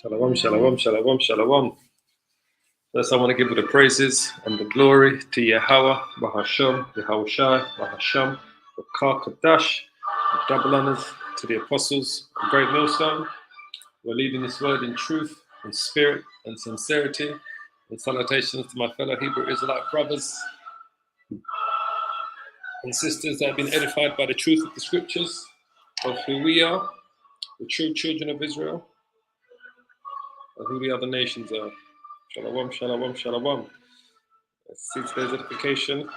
Shalom, shalom, shalom, shalom. First, I want to give the praises and the glory to Yahweh, Bahasham, Yahushai, Bahasham, Bakar Kadash, and double honors to the apostles of Great Millstone. We're leaving this word in truth and spirit and sincerity. And salutations to my fellow Hebrew Israelite brothers and sisters that have been edified by the truth of the scriptures of who we are, the true children of Israel, and who the other nations are. Shalom, shalom, shalom. Let's see today's edification.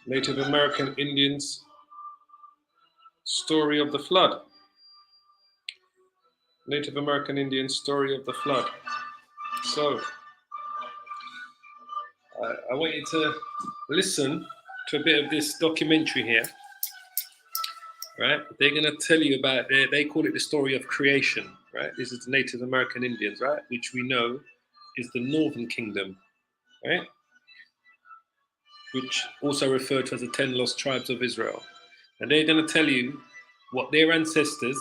Native American Indians' story of the flood. Native American Indians' story of the flood. So, I want you to listen to a bit of this documentary here. Right? They're going to tell you about, they call it the story of creation. Right? This is the Native American Indians, right? Which we know is the Northern Kingdom. Right? Which also referred to as the 10 lost tribes of Israel. And they're going to tell you what their ancestors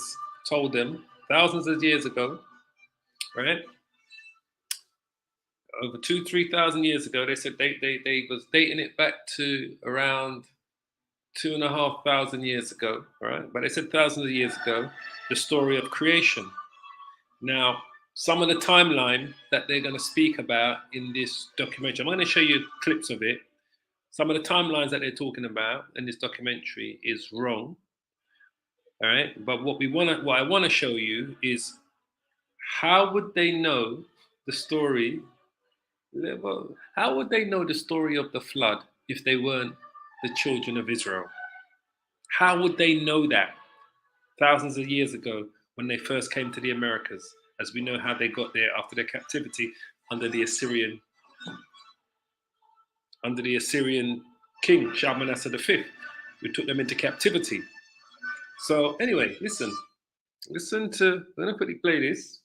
told them thousands of years ago, right? Over 3,000 years ago, they said they was dating it back to around 2,500 years ago, right? But they said thousands of years ago, the story of creation. Now, some of the timeline that they're going to speak about in this documentary, I'm going to show you clips of it. Some of the timelines that they're talking about in this documentary is wrong. All right, but what I want to show you is how would they know the story? Well, how would they know the story of the flood if they weren't the children of Israel? How would they know that thousands of years ago when they first came to the Americas, as we know how they got there after their captivity under the Assyrian king Shalmaneser V, who took them into captivity. So anyway, listen to, I'm going to quickly play this.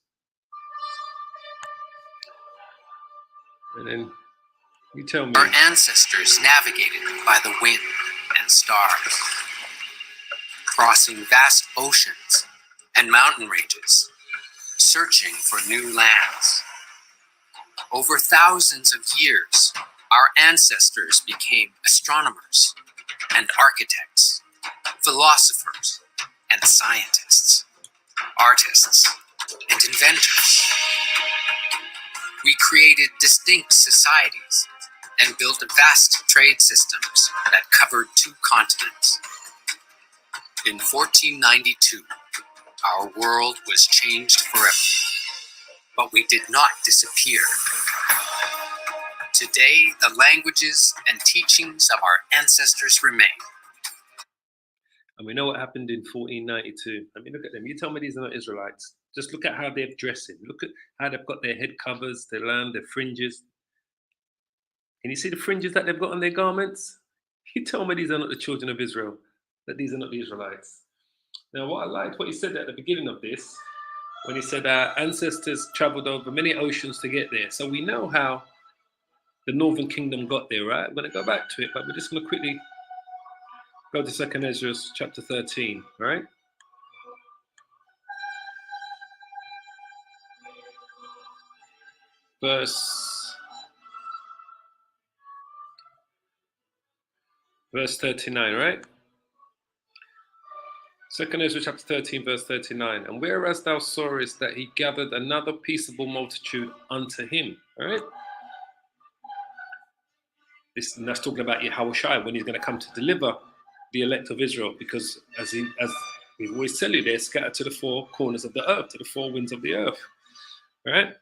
And then you tell me. Our ancestors navigated by the wind and stars, crossing vast oceans and mountain ranges, searching for new lands. Over thousands of years, our ancestors became astronomers and architects, philosophers and scientists, artists and inventors. We created distinct societies and built vast trade systems that covered 2 continents. In 1492, our world was changed forever, but we did not disappear. Today, the languages and teachings of our ancestors remain. And we know what happened in 1492. I mean, look at them. You tell me these are not Israelites. Just look at how they're dressing. Look at how they've got their head covers, their lamb, their fringes. Can you see the fringes that they've got on their garments? You tell me these are not the children of Israel, that these are not the Israelites. Now, what I liked, what he said at the beginning of this, when he said our ancestors traveled over many oceans to get there. So we know how the Northern Kingdom got there, right? I'm going to go back to it, but we're just going to quickly go to 2 Ezra chapter 13, right? Verse 39, right? 2 Ezra chapter 13, verse 39. And whereas thou sawest that he gathered another peaceable multitude unto him, all right? That's talking about Yahushai when he's going to come to deliver the elect of Israel, because as we always tell you, they're scattered to the 4 corners of the earth, to the 4 winds of the earth, right?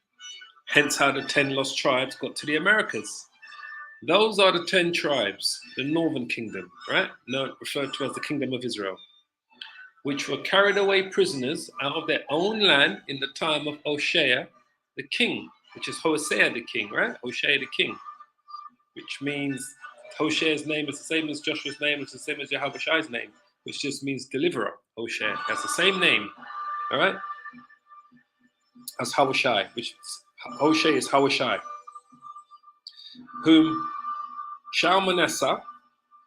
Hence how the 10 lost tribes got to the Americas. Those are the 10 tribes, the Northern Kingdom, right? Referred to as the Kingdom of Israel, which were carried away prisoners out of their own land in the time of Hoshea the king, which is Hosea the king, right? Hoshea the king, which means Hoshea's name is the same as Joshua's name, which is the same as Yahushai's name, which just means deliverer. Hoshea has the same name, all right, as Yahushai, which Hoshea is Yahushai, whom Shalmaneser,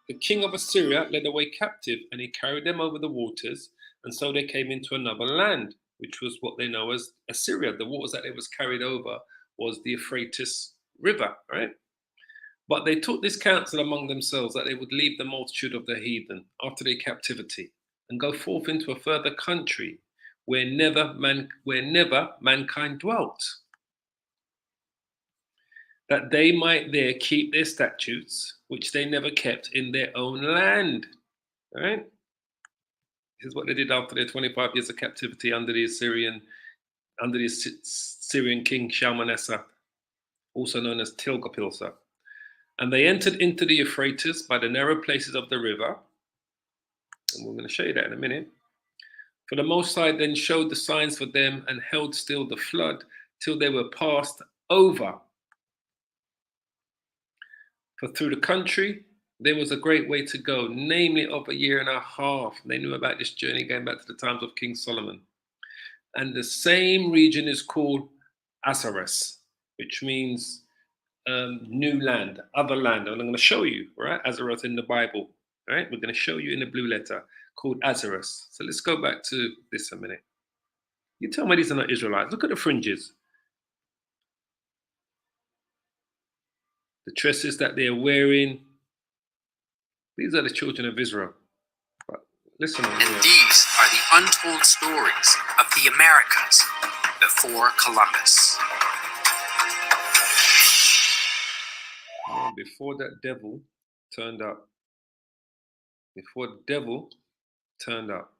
the king of Assyria, led away captive, and he carried them over the waters, and so they came into another land. which was what they know as Assyria. The waters that it was carried over was the Euphrates River, right? But they took this counsel among themselves that they would leave the multitude of the heathen after their captivity and go forth into a further country where never mankind dwelt, that they might there keep their statutes, which they never kept in their own land. All right? This is what they did after their 25 years of captivity under the Syrian king Shalmaneser, also known as Tiglath-Pileser. And they entered into the Euphrates by the narrow places of the river. And we're going to show you that in a minute. For the Most High then showed the signs for them and held still the flood till they were passed over. For through the country there was a great way to go, namely of 1.5 years. They knew about this journey going back to the times of King Solomon. And the same region is called Azares, which means new land, other land. And I'm going to show you, right? Azares in the Bible, right? We're going to show you in the blue letter called Azares. So let's go back to this a minute. You tell me these are not Israelites. Look at the fringes. The tresses that they're wearing. These are the children of Israel. But listen. And these are the untold stories of the Americas before Columbus. Before that devil turned up. Before the devil turned up.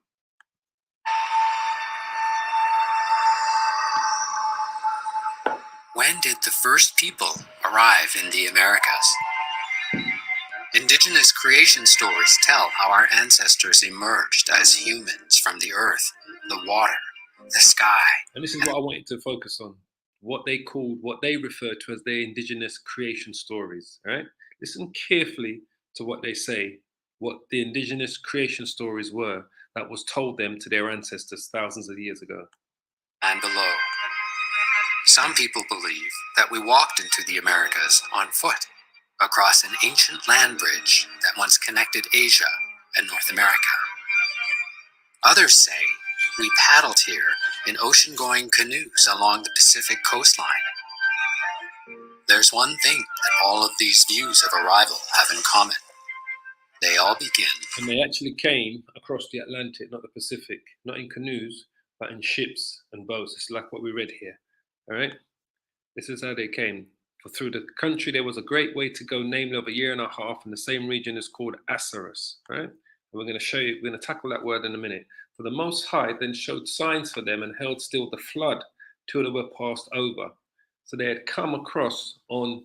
When did the first people arrive in the Americas? Indigenous creation stories tell how our ancestors emerged as humans from the earth, the water, the sky. And this is what I wanted to focus on. What they refer to as their indigenous creation stories, right? Listen carefully to what they say, what the indigenous creation stories were that was told them to their ancestors thousands of years ago. And below. Some people believe that we walked into the Americas on foot, across an ancient land bridge that once connected Asia and North America. Others say we paddled here in ocean-going canoes along the Pacific coastline. There's one thing that all of these views of arrival have in common. They all begin. And they actually came across the Atlantic, not the Pacific, not in canoes, but in ships and boats. It's like what we read here. All right? This is how they came. For through the country there was a great way to go, namely of 1.5 years, and the same region is called Azares. Right? And we're going to show you, we're going to tackle that word in a minute. For the Most High then showed signs for them and held still the flood till they were passed over. So they had come across on,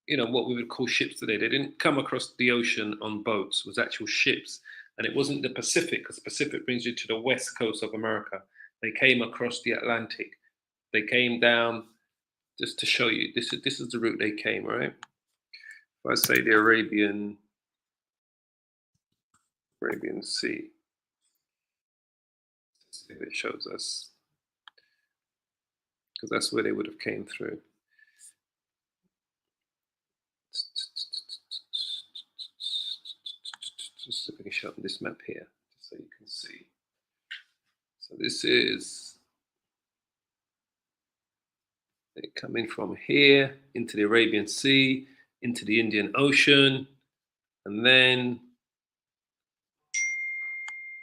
what we would call ships today. They didn't come across the ocean on boats. It was actual ships. And it wasn't the Pacific, because the Pacific brings you to the west coast of America. They came across the Atlantic. They came down, just to show you, this is the route they came, right? If I say the Arabian Sea, let's see if it shows us, because that's where they would have came through. Just let me show them this map here, just so you can see. So this is, they're coming from here into the Arabian Sea, into the Indian Ocean, and then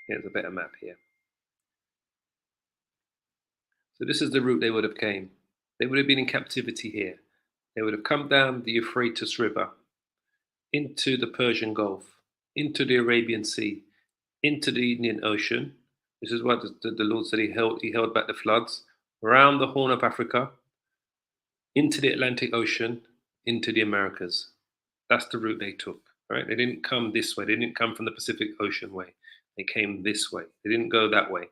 here's a better map here. So this is the route they would have came. They would have been in captivity here. They would have come down the Euphrates River, into the Persian Gulf, into the Arabian Sea, into the Indian Ocean. This is what the Lord said he held back the floods, around the Horn of Africa, into the Atlantic Ocean, into the Americas. That's the route they took, right? They didn't come this way. They didn't come from the Pacific Ocean way. They came this way. They didn't go that way.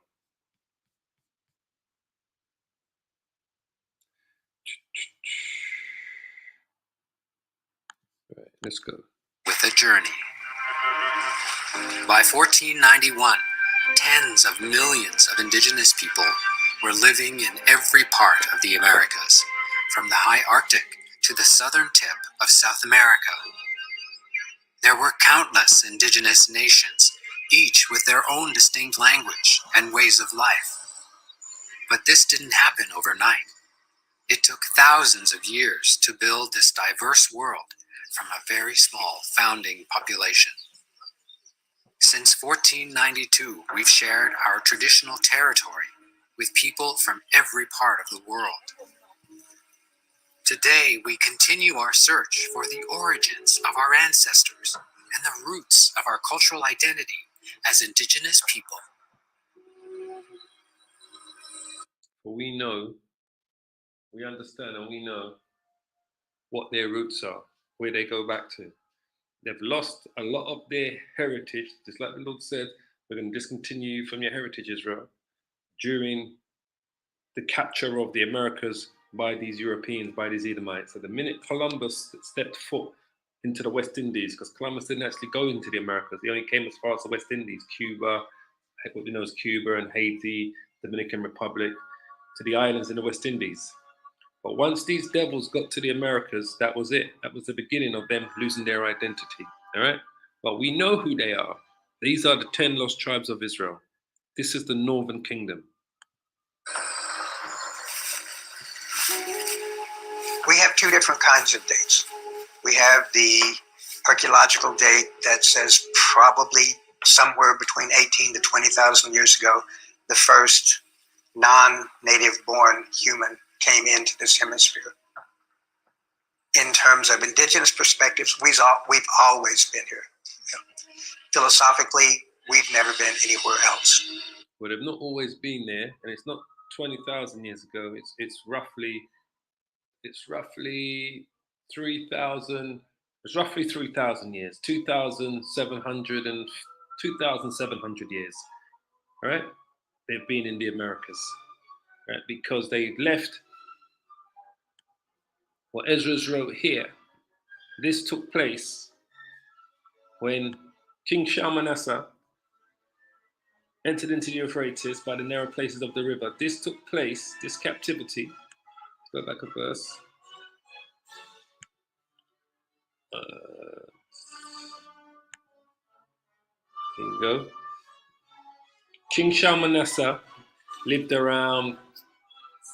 All right, let's go. With a journey. By 1491, tens of millions of indigenous people were living in every part of the Americas, from the high Arctic to the southern tip of South America. There were countless indigenous nations, each with their own distinct language and ways of life. But this didn't happen overnight. It took thousands of years to build this diverse world from a very small founding population. Since 1492, we've shared our traditional territory with people from every part of the world. Today, we continue our search for the origins of our ancestors and the roots of our cultural identity as indigenous people. For we know, we understand and we know what their roots are, where they go back to. They've lost a lot of their heritage, just like the Lord said, we're going to discontinue you from your heritage, Israel, during the capture of the Americas by these Europeans, by these Edomites. So the minute Columbus stepped foot into the West Indies, because Columbus didn't actually go into the Americas, he only came as far as the West Indies, Cuba, what we know as Cuba and Haiti, Dominican Republic, to the islands in the West Indies. But once these devils got to the Americas, that was it. That was the beginning of them losing their identity. All right? But we know who they are. These are the 10 lost tribes of Israel. This is the northern kingdom. We have two different kinds of dates. We have the archaeological date that says probably somewhere between 18 to 20,000 years ago, the first non-native born human came into this hemisphere. In terms of indigenous perspectives, we've always been here. Philosophically, we've never been anywhere else. Well, they've not always been there, and it's not 20,000 years ago. It's roughly 3,000. It's roughly 3,000 years, 2,700 years. All right, they've been in the Americas, right? Because they left. What Ezra's wrote here, this took place when King Shalmaneser entered into the Euphrates by the narrow places of the river. This took place, this captivity. Let's go back a verse. Here you go. King Shalmaneser lived around,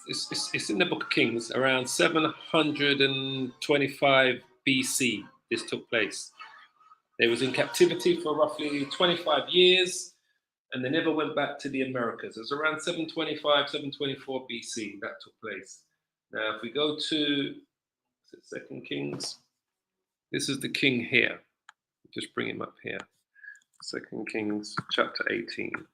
it's in the Book of Kings, around 725 BC. This took place. They was in captivity for roughly 25 years, and they never went back to the Americas. It was around 725, 724 BC that took place. Now, if we go to Second Kings, this is the king here. Just bring him up here. Second Kings, chapter 18.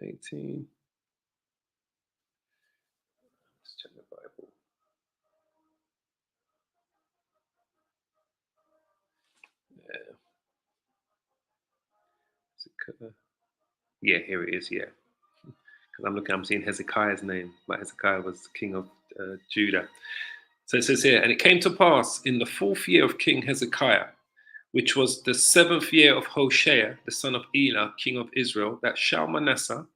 18. Let's check the Bible. Yeah, here it is, yeah. Because I'm seeing Hezekiah's name, but Hezekiah was king of Judah. So it says here, and it came to pass in the 4th year of King Hezekiah, which was the 7th year of Hoshea, the son of Elah, king of Israel, that Shalmaneser,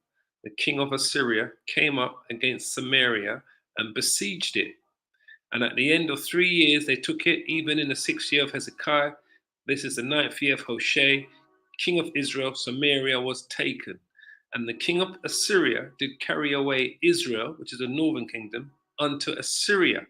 the king of Assyria, came up against Samaria and besieged it. And at the end of 3 years, they took it, even in the 6th year of Hezekiah. This is the 9th year of Hoshea, king of Israel. Samaria was taken. And the king of Assyria did carry away Israel, which is the northern kingdom, unto Assyria,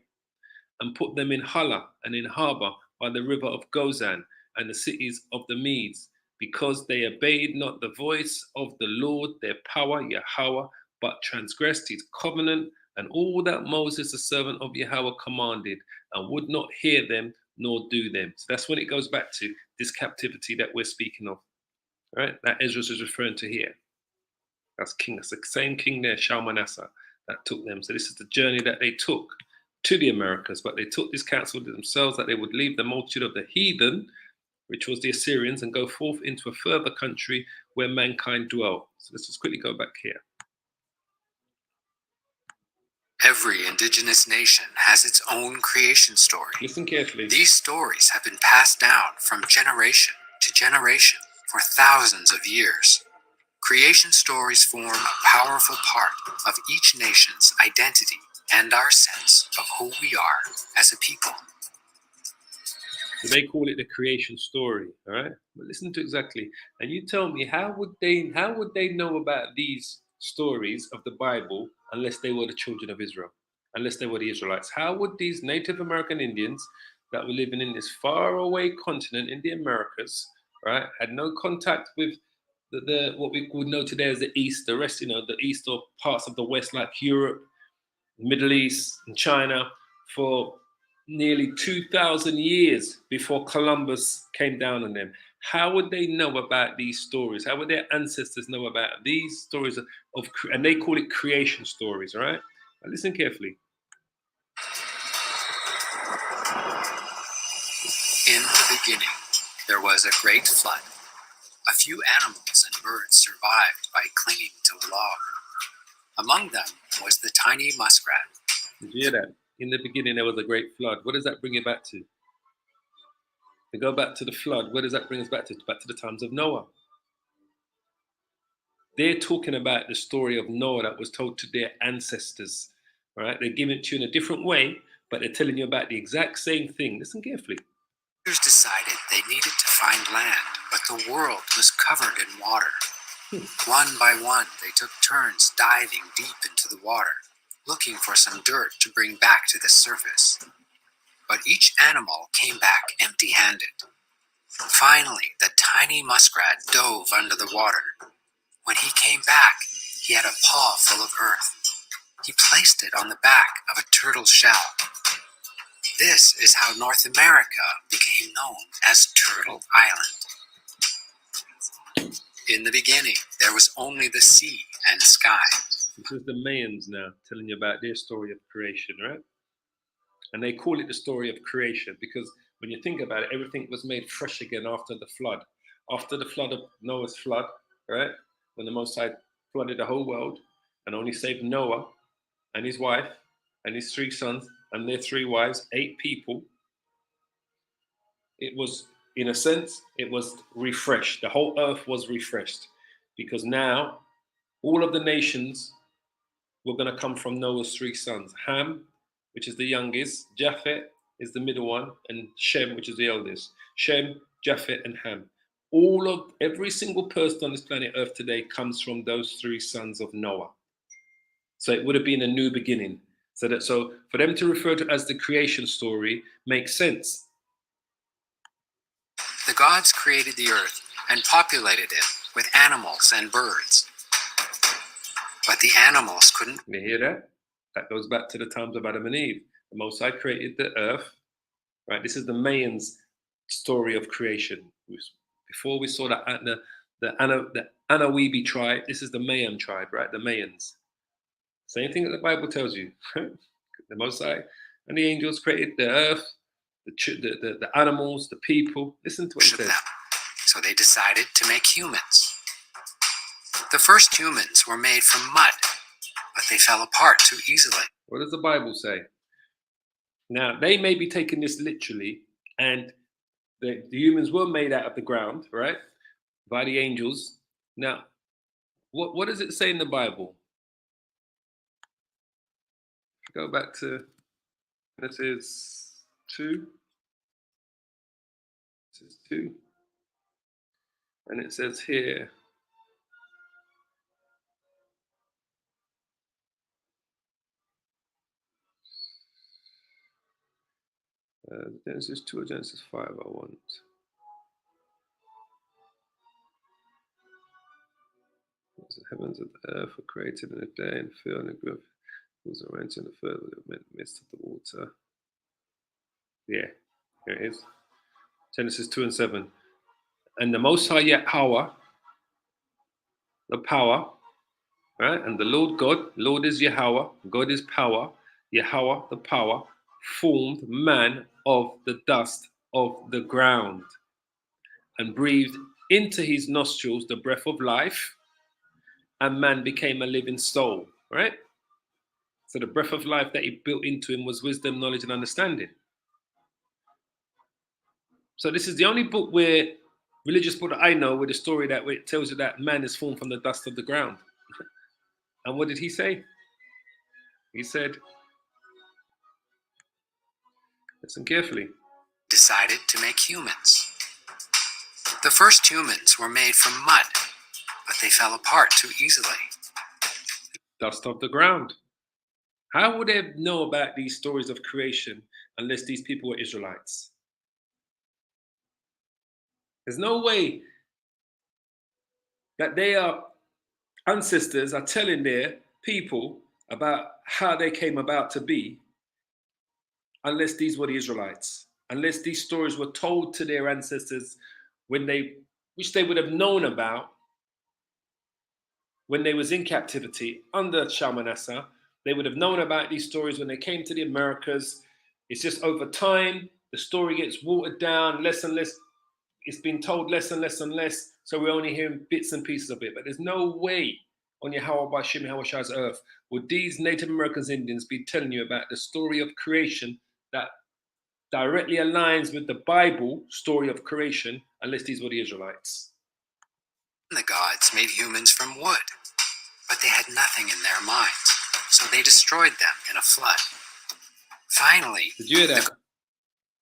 and put them in Hala and in Harbor by the river of Gozan and the cities of the Medes, because they obeyed not the voice of the Lord their power, Yahweh, but transgressed his covenant and all that Moses, the servant of Yahweh, commanded, and would not hear them nor do them. So that's when it goes back to this captivity that we're speaking of, right? That Ezra is referring to here. That's king. That's the same king there, Shalmaneser, that took them. So this is the journey that they took to the Americas, but they took this counsel to themselves that they would leave the multitude of the heathen, which was the Assyrians, and go forth into a further country where mankind dwell. So let's just quickly go back here. Every indigenous nation has its own creation story. Listen carefully. These stories have been passed down from generation to generation for thousands of years. Creation stories form a powerful part of each nation's identity and our sense of who we are as a people. So they call it the creation story, all right? But listen to exactly, and you tell me how would they know about these stories of the Bible unless they were the children of Israel, unless they were the Israelites? How would these Native American Indians that were living in this faraway continent in the Americas, right, had no contact with the what we would know today as the East, the rest, the East or parts of the West like Europe, Middle East, and China for nearly 2,000 years before Columbus came down on them. How would they know about these stories? How would their ancestors know about these stories and they call it creation stories, all right? Now listen carefully. In the beginning, there was a great flood. A few animals and birds survived by clinging to a log. Among them was the tiny muskrat. Did you hear that? In the beginning, there was a great flood. What does that bring it back to? To go back to the flood, what does that bring us back to? Back to the times of Noah. They're talking about the story of Noah that was told to their ancestors. Right? They're giving it to you in a different way, but they're telling you about the exact same thing. Listen carefully. Decided they needed to find land, but the world was covered in water. One by one, they took turns diving deep into the water, looking for some dirt to bring back to the surface. But each animal came back empty-handed. Finally, the tiny muskrat dove under the water. When he came back, he had a paw full of earth. He placed it on the back of a turtle's shell. This is how North America became known as Turtle Island. In the beginning, there was only the sea and sky. This is the Mayans now telling you about their story of creation, right? And they call it the story of creation because when you think about it, everything was made fresh again after the flood. After the flood of Noah's flood, right? When the Most High flooded the whole world and only saved Noah and his wife and his 3 sons and their 3 wives, 8 people. It was, in a sense, it was refreshed. The whole earth was refreshed because now all of the nations were going to come from Noah's 3 sons. Ham, which is the youngest, Japheth is the middle one, and Shem, which is the eldest. Shem, Japheth, and Ham. Every single person on this planet Earth today comes from those 3 sons of Noah. So it would have been a new beginning. So for them to refer to it as the creation story makes sense. The gods created the earth and populated it with animals and birds. But the animals couldn't. You hear that? That goes back to the times of Adam and Eve. The Most High created the earth, right? This is the Mayans' story of creation. Before we saw the Anawebi tribe, this is the Mayan tribe, right? The Mayans. Same thing that the Bible tells you. The Most High and the angels created the earth, the animals, the people. Listen to what it says. So they decided to make humans. The first humans were made from mud, but they fell apart too easily. What does the Bible say? Now, they may be taking this literally, and the humans were made out of the ground, right? By the angels. Now, what does it say in the Bible? Go back to Genesis 2. This is 2. And it says here, Genesis 2 or Genesis 5, I want. The heavens and the earth were created in a day and filled and grew. Was arranged in the third midst of the water. Yeah, here it is. Genesis 2 and 7. And the Most High Yahweh, the power, right? And the Lord God, Lord is Yahweh, God is power, Yahweh, the power, formed man of the dust of the ground and breathed into his nostrils the breath of life, and man became a living soul, right? So the breath of life that he built into him was wisdom, knowledge, and understanding. So this is the only book religious book that I know, with a story where it tells you that man is formed from the dust of the ground. And what did he say? He said, listen carefully. decided to make humans. The first humans were made from mud, but they fell apart too easily. Dust of the ground. How would they know about these stories of creation unless these people were Israelites? There's no way that their ancestors are telling their people about how they came about to be unless these were the Israelites, unless these stories were told to their ancestors which they would have known about when they was in captivity under Shalmaneser. They would have known about these stories when they came to the Americas. It's just over time, the story gets watered down less and less. It's been told less and less and less. So we're only hearing bits and pieces of it. But there's no way on Yahweh Bashim Hawashai's earth would these Native Americans Indians be telling you about the story of creation that directly aligns with the Bible story of creation unless these were the Israelites. The gods made humans from wood, but they had nothing in their minds, so they destroyed them in a flood. Finally, did you hear that?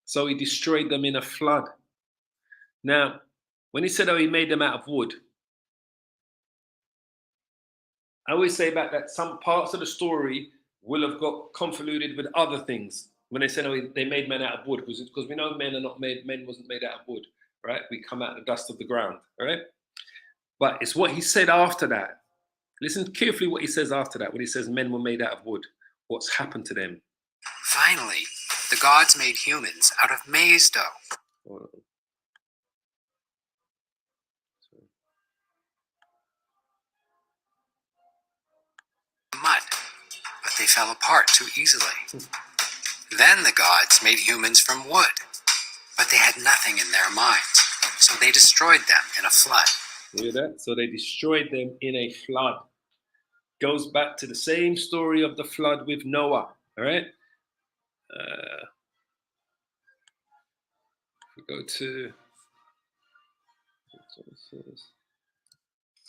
So he destroyed them in a flood. Now, when he said, oh, he made them out of wood, I always say about that some parts of the story will have got convoluted with other things. When they said, oh, they made men out of wood, because we know men wasn't made out of wood, right? We come out of the dust of the ground, all right? But it's what he said after that. Listen carefully what he says after that, when he says men were made out of wood. What's happened to them? Finally, the gods made humans out of maize dough. Mud, but they fell apart too easily. Then the gods made humans from wood, but they had nothing in their minds, so they destroyed them in a flood. You hear that? So they destroyed them in a flood. Goes back to the same story of the flood with Noah, all right? We go to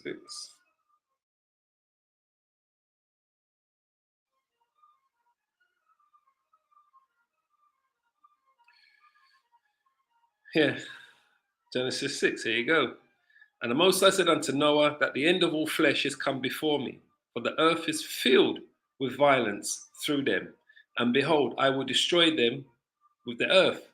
6. Yeah, Genesis 6, here you go. And the Most High said unto Noah, that the end of all flesh is come before me, for the earth is filled with violence through them. And behold, I will destroy them with the earth.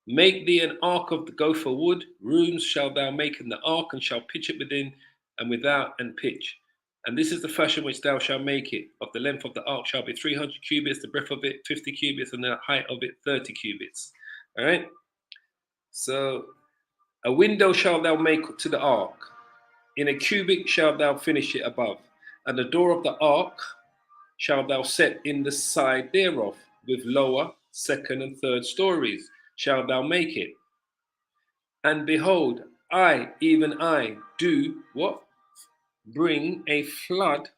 Make thee an ark of the gopher wood. Rooms shalt thou make in the ark, and shalt pitch it within and without, and pitch. And this is the fashion which thou shalt make it. Of the length of the ark shall be 300 cubits, the breadth of it 50 cubits, and the height of it 30 cubits. All right? So a window shalt thou make to the ark. In a cubit shalt thou finish it above. And the door of the ark shalt thou set in the side thereof, with lower, second, and third stories shalt thou make it. And behold, I, even I, do what? Bring a flood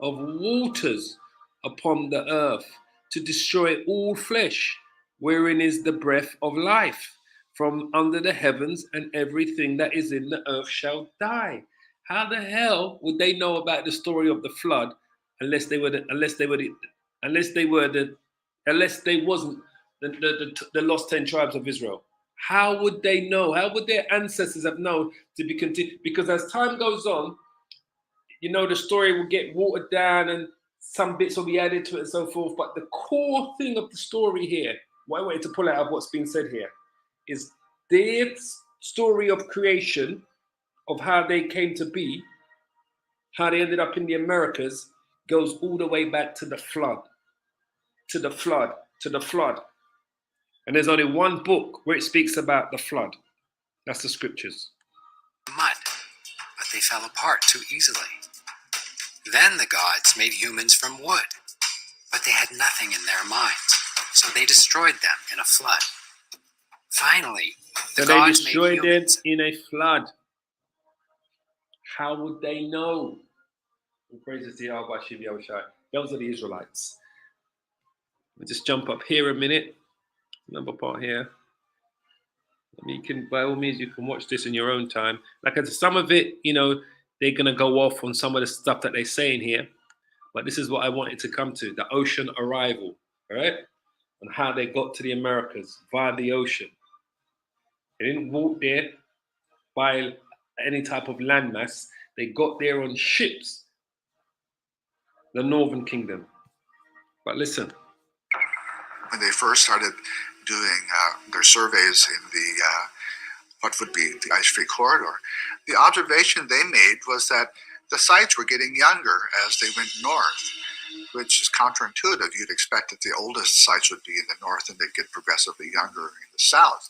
of waters upon the earth to destroy all flesh, wherein is the breath of life from under the heavens, and everything that is in the earth shall die. How the hell would they know about the story of the flood unless they wasn't the lost 10 tribes of Israel? How would they know? How would their ancestors have known to be continued? Because as time goes on, you know, the story will get watered down and some bits will be added to it and so forth. But the core thing of the story here, what I wanted to pull out of what's been said here, is their story of creation, of how they came to be, how they ended up in the Americas, goes all the way back to the flood, to the flood, to the flood. And there's only one book where it speaks about the flood. That's the scriptures. Mud, but they fell apart too easily. Then the gods made humans from wood, but they had nothing in their minds, so they destroyed them in a flood. Finally, the gods destroyed made humans them in a flood. How would they know? All praises to Yahweh Shib Yahushai. Those are the Israelites. We'll just jump up here a minute. Number part here. I mean, you can, by all means, you can watch this in your own time. Like I said, some of it, you know, they're going to go off on some of the stuff that they say in here. But this is what I wanted to come to, the ocean arrival, all right? And how they got to the Americas via the ocean. They didn't walk there by any type of landmass. They got there on ships, the Northern Kingdom. But listen. When they first started doing their surveys in the what would be the ice-free corridor, the observation they made was that the sites were getting younger as they went north, which is counterintuitive. You'd expect that the oldest sites would be in the north and they'd get progressively younger in the south.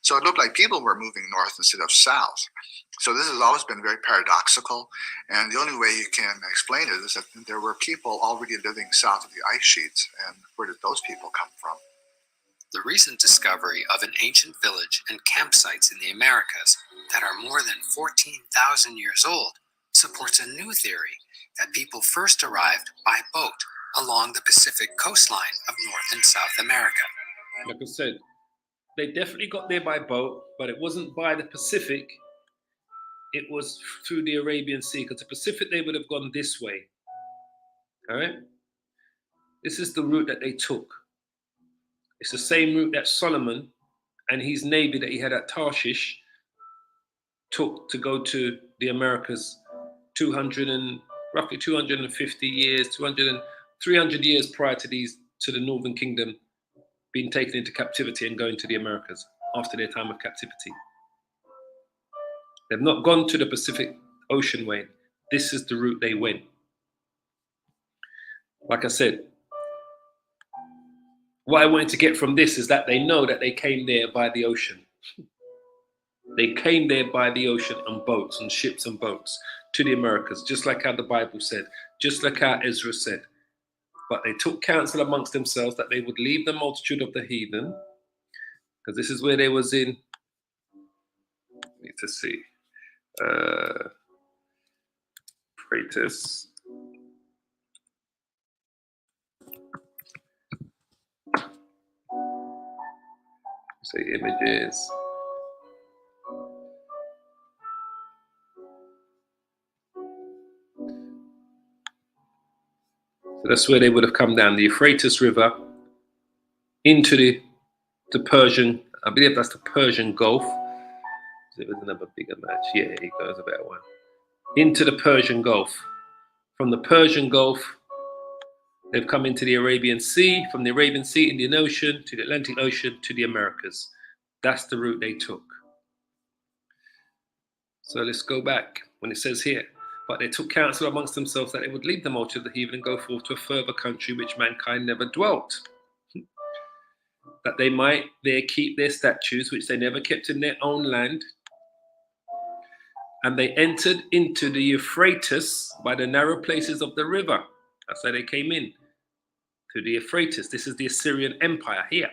So it looked like people were moving north instead of south. So this has always been very paradoxical, and the only way you can explain it is that there were people already living south of the ice sheets, and where did those people come from? The recent discovery of an ancient village and campsites in the Americas that are more than 14,000 years old supports a new theory that people first arrived by boat along the Pacific coastline of North and South America. Like I said, they definitely got there by boat, but it wasn't by the Pacific. It was through the Arabian Sea, because the Pacific, they would have gone this way. All right? This is the route that they took. It's the same route that Solomon and his navy that he had at Tarshish took to go to the Americas roughly 250 years, 300 years prior to the Northern Kingdom being taken into captivity and going to the Americas after their time of captivity. They've not gone to the Pacific Ocean way. This is the route they went. Like I said, what I wanted to get from this is that they know that they came there by the ocean. They came there by the ocean on boats, on ships and boats to the Americas, just like how the Bible said, just like how Ezra said. But they took counsel amongst themselves that they would leave the multitude of the heathen, because this is where they was in, need to see, Euphrates. Say images. So that's where they would have come down, the Euphrates River, into the Persian, I believe that's the Persian Gulf. There was another bigger match. Yeah, he goes a better one. Into the Persian Gulf. From the Persian Gulf, they've come into the Arabian Sea, from the Arabian Sea, Indian Ocean, to the Atlantic Ocean, to the Americas. That's the route they took. So let's go back when it says here, but they took counsel amongst themselves that they would leave the multitude of the heathen and go forth to a further country which mankind never dwelt. That they might there keep their statutes, which they never kept in their own land. And they entered into the Euphrates by the narrow places of the river. That's how they came in, to the Euphrates. This is the Assyrian Empire here.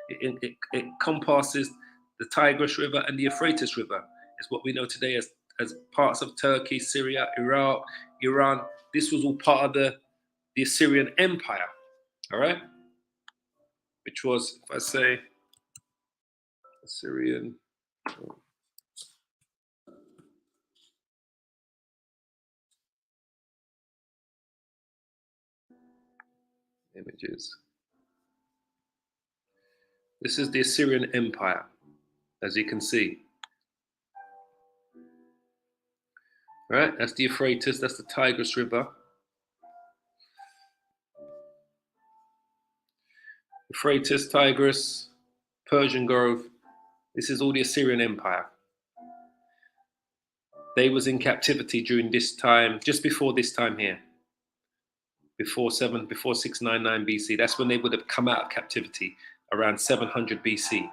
It encompasses the Tigris River and the Euphrates River. It's what we know today as parts of Turkey, Syria, Iraq, Iran. This was all part of the Assyrian Empire, all right? Which was, if I say, Assyrian. Images. This is the Assyrian Empire, as you can see. Right, that's the Euphrates, that's the Tigris River. Euphrates, Tigris, Persian Gulf. This is all the Assyrian Empire. They was in captivity during this time, just before this time here. Before 699 BC. That's when they would have come out of captivity, around 700 BC.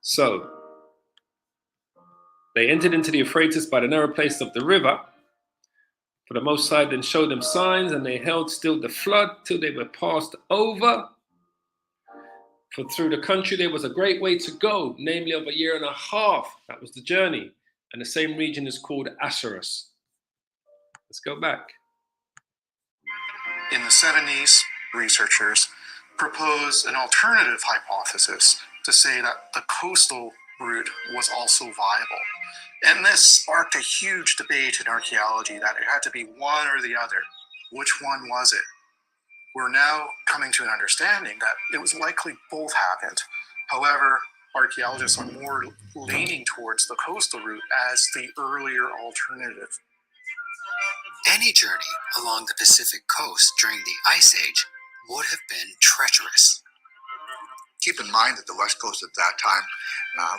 So, they entered into the Euphrates by the narrow place of the river. For the Most High then showed them signs, and they held still the flood till they were passed over. For through the country there was a great way to go, namely of a year and a half. That was the journey. And the same region is called Assuerus. Let's go back. In the 70s, researchers proposed an alternative hypothesis to say that the coastal route was also viable. And this sparked a huge debate in archaeology that it had to be one or the other. Which one was it? We're now coming to an understanding that it was likely both happened. However, archaeologists are more leaning towards the coastal route as the earlier alternative. Any journey along the Pacific coast during the Ice Age would have been treacherous. Keep in mind that the West Coast at that time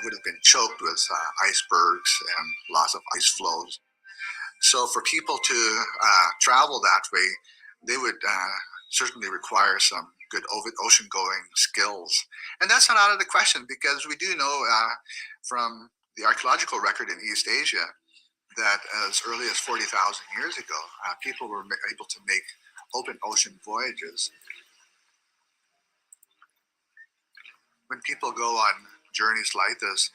would have been choked with icebergs and lots of ice flows. So for people to travel that way, they would certainly require some good ocean-going skills. And that's not out of the question, because we do know from the archaeological record in East Asia that as early as 40,000 years ago, people were able to make open ocean voyages. When people go on journeys like this,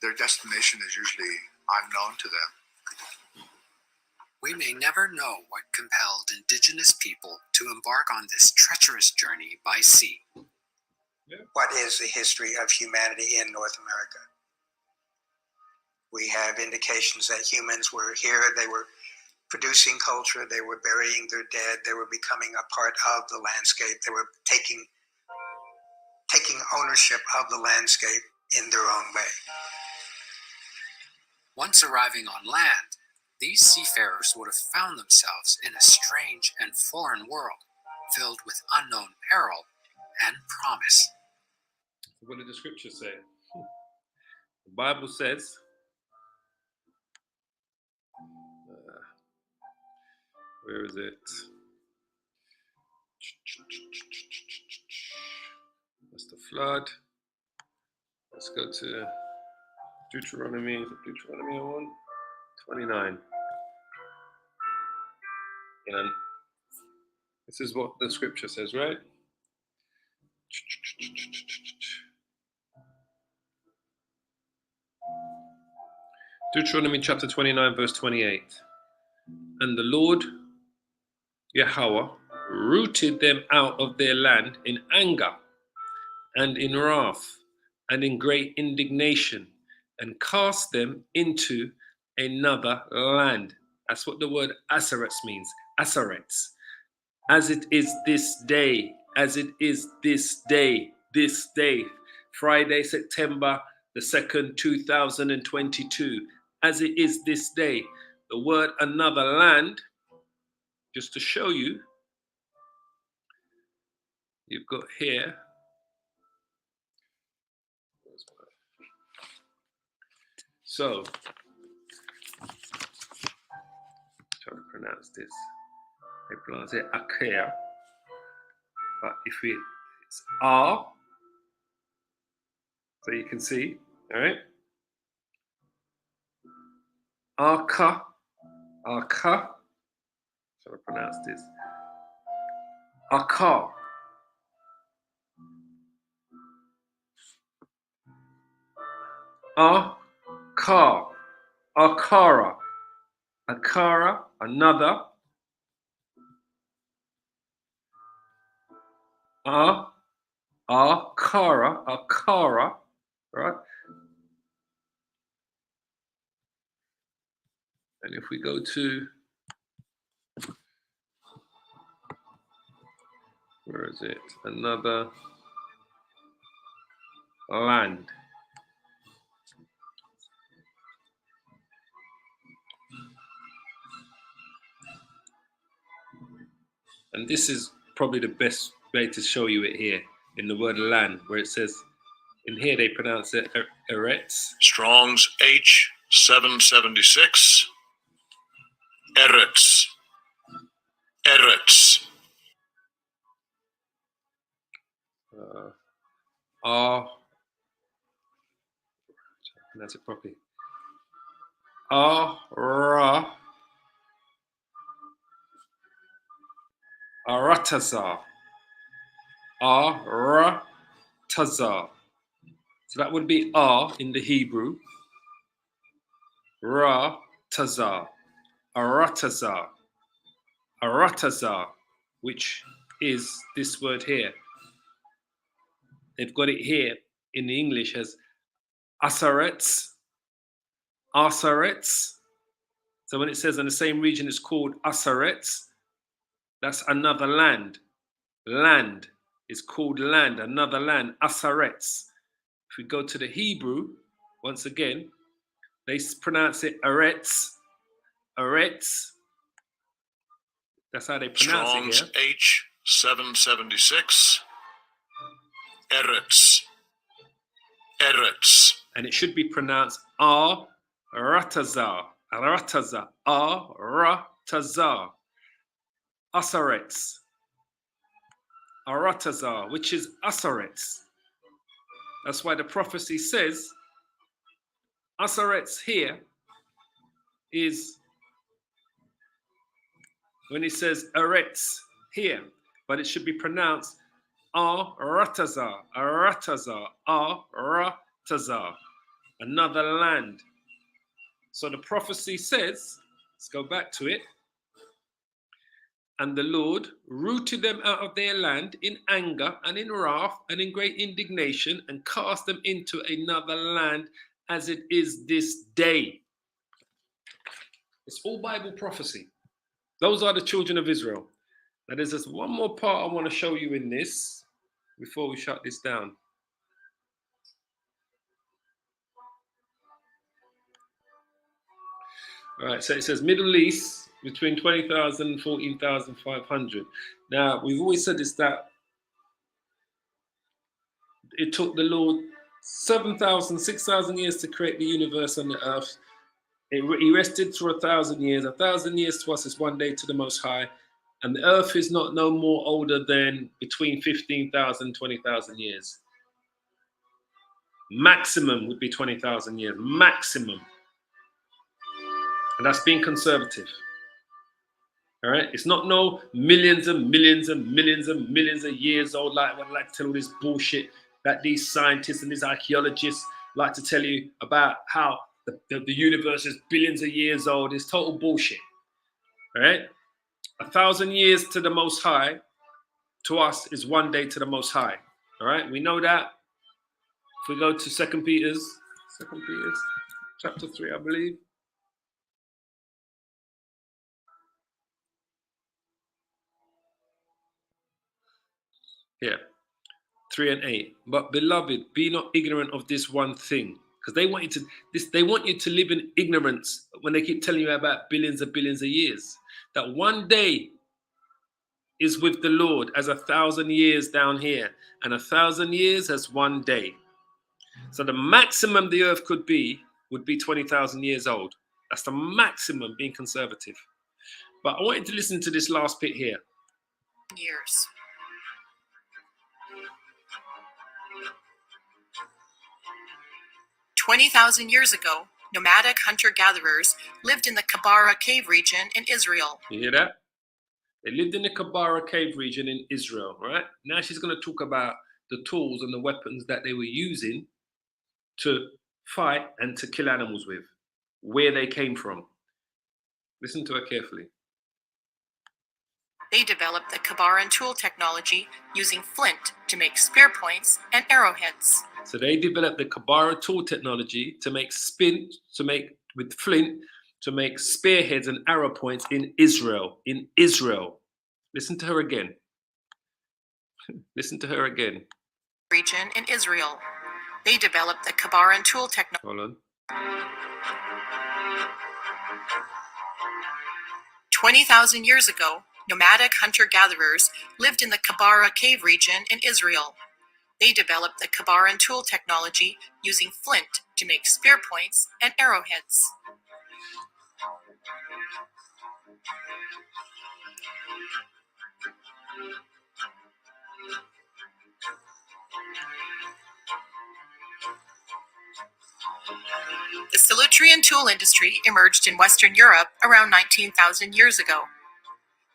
their destination is usually unknown to them. We may never know what compelled indigenous people to embark on this treacherous journey by sea. What is the history of humanity in North America? We have indications that humans were here, they were producing culture, they were burying their dead, they were becoming a part of the landscape, they were taking ownership of the landscape in their own way. Once arriving on land, these seafarers would have found themselves in a strange and foreign world, filled with unknown peril and promise. What did the scriptures say? The Bible says, where is it? That's the flood. Let's go to Deuteronomy 29. And this is what the scripture says, right? Deuteronomy chapter 29, verse 28. And the Lord Yahweh rooted them out of their land in anger and in wrath and in great indignation, and cast them into another land. That's what the word Asaretz means. Asaretz. As it is this day, as it is this day, Friday, September the 2nd, 2022, as it is this day. The word another land, just to show you, you've got here, so, try to pronounce this. They pronounce it Achaia, but if it's R, so you can see, all right? Arka, shall I pronounce this? Akar. Akar. Akara. Akara, another. Akara, right? And if we go to, where is it? Another land. And this is probably the best way to show you it here in the word land, where it says, in here they pronounce it Eretz. Strong's H776. Eretz. Eretz. Pronounce it properly. Aratazar. Aratazar. So that would be R in the Hebrew. Ra Tazar. Aratazar. Aratazar, which is this word here. They've got it here in the English as Asaretz. Asaretz. So when it says in the same region it's called Asaretz, that's another land. Land is called land, another land, Asaretz. If we go to the Hebrew, once again, they pronounce it Eretz. Eretz. That's how they pronounce Strong's it here. H776. Eretz. Eretz. And it should be pronounced Ar-Ratazar. Ar-Ratazar. Ar-Ratazar. Asaretz. Ar-Ratazar, which is Asaretz. That's why the prophecy says Asaretz here is when it says Eretz here, but it should be pronounced Ar-Ratazar, Ar-Ratazar, Ar-Ratazar, another land. So the prophecy says, let's go back to it. And the Lord rooted them out of their land in anger and in wrath and in great indignation and cast them into another land as it is this day. It's all Bible prophecy. Those are the children of Israel. Now there's just one more part I want to show you in this before we shut this down. All right, so it says Middle East between 20,000 and 14,500. Now, we've always said this, that it took the Lord 7,000, 6,000 years to create the universe and the earth. He rested for 1,000 years. 1,000 years to us is one day to the Most High. And the earth is not no more older than between 15,000 and 20,000 years. Maximum would be 20,000 years, maximum. And that's being conservative. All right, it's not no millions and millions and millions and millions of years old, like I like to tell all this bullshit that these scientists and these archaeologists like to tell you about how the universe is billions of years old. It's total bullshit. All right, 1,000 years to the Most High, to us, is one day to the Most High. All right, we know that. If we go to 2 Peter's chapter 3, I believe. Yeah, 3 and 8. But beloved, be not ignorant of this one thing, because they want you to live in ignorance when they keep telling you about billions of years. That one day is with the Lord as 1,000 years down here, and 1,000 years as one day. So the maximum the earth could be would be 20,000 years old. That's the maximum, being conservative. But I want you to listen to this last bit here. Years. "20,000 years ago, nomadic hunter-gatherers lived in the Kabara cave region in Israel. You hear that? They lived in the Kabara cave region in Israel, right? Now she's going to talk about the tools and the weapons that they were using to fight and to kill animals with, where they came from. Listen to her carefully. They developed the Kabaran tool technology using flint to make spear points and arrowheads. So they developed the Kabara tool technology to make with flint, to make spearheads and arrow points in Israel. In Israel. Listen to her again. Listen to her again. Region in Israel. They developed the Kabaran tool technology. Hold on. 20,000 years ago, nomadic hunter-gatherers lived in the Kabara cave region in Israel. They developed the Kabaran tool technology using flint to make spear points and arrowheads. The Solutrean tool industry emerged in Western Europe around 19,000 years ago.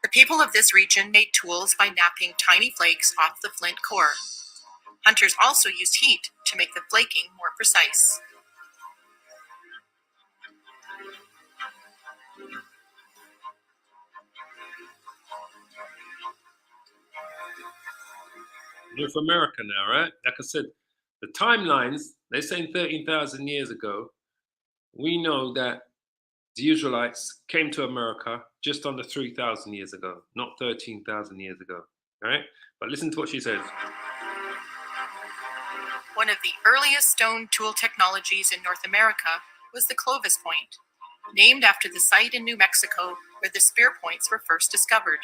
The people of this region made tools by napping tiny flakes off the flint core. Hunters also used heat to make the flaking more precise. North America now, right? Like I said, the timelines, they're saying 13,000 years ago. We know that the Israelites came to America just under 3,000 years ago, not 13,000 years ago, all right? But listen to what she says. One of the earliest stone tool technologies in North America was the Clovis point, named after the site in New Mexico where the spear points were first discovered.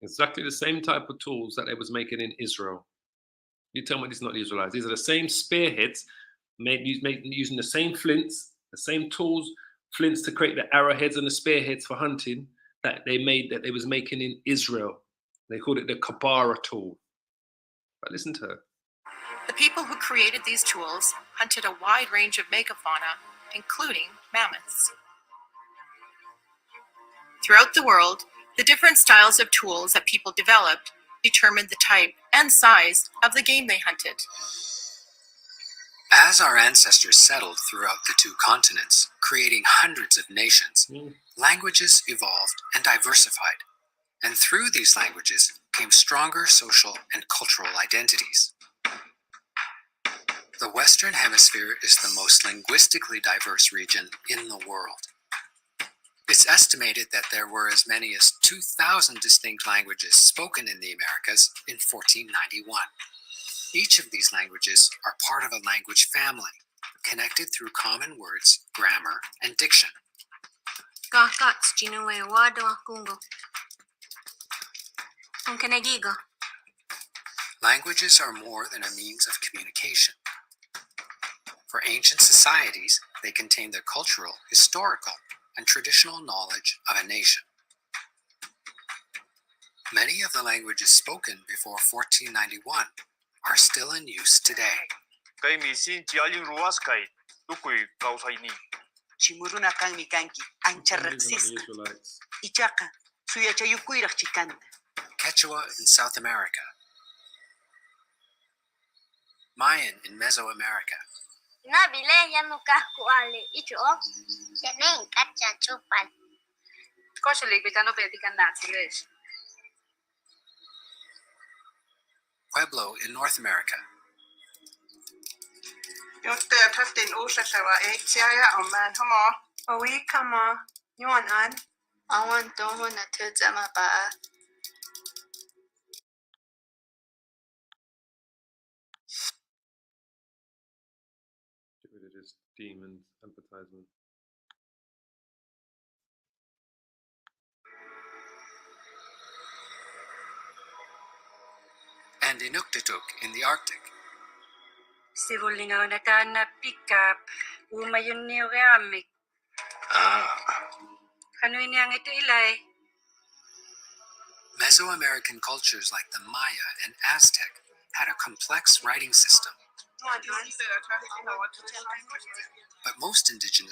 Exactly the same type of tools that they was making in Israel. You tell me this is not the Israelites. These are the same spearheads using the same flints, the same tools, flints to create the arrowheads and the spearheads for hunting that they was making in Israel. They called it the Kabara tool. But listen to her. The people who created these tools hunted a wide range of megafauna, including mammoths. Throughout the world, the different styles of tools that people developed determined the type and size of the game they hunted. As our ancestors settled throughout the two continents, creating hundreds of nations, languages evolved and diversified. And through these languages came stronger social and cultural identities. The Western Hemisphere is the most linguistically diverse region in the world. It's estimated that there were as many as 2,000 distinct languages spoken in the Americas in 1491. Each of these languages are part of a language family, connected through common words, grammar, and diction. Languages are more than a means of communication. For ancient societies, they contain the cultural, historical, and traditional knowledge of a nation. Many of the languages spoken before 1491 are still in use today. Kay misin tialin ruas kay tukui kausaini. Chimuruna kan mikanki, ancharraxisca, Israelites. ichaca, suyachayukuirach chicanta. Quechua in South America. Mayan in Mesoamerica. Nabile yamukahku ale icho. Yemen kacha chupal. Koshalik bitano betikan natsilesh. Pueblo in North America. Yotte taftin usasawa exiaya oman homo. Owi kama yuan an. Awan toho na tudzama ba. Get rid of this demons advertisement. And Inuktitut in the Arctic. Sivulingaw na na pick up. Umayon niyo gamik. Kanuin yang ito ilay. Mesoamerican cultures like the Maya and Aztec had a complex writing system. But most indigenous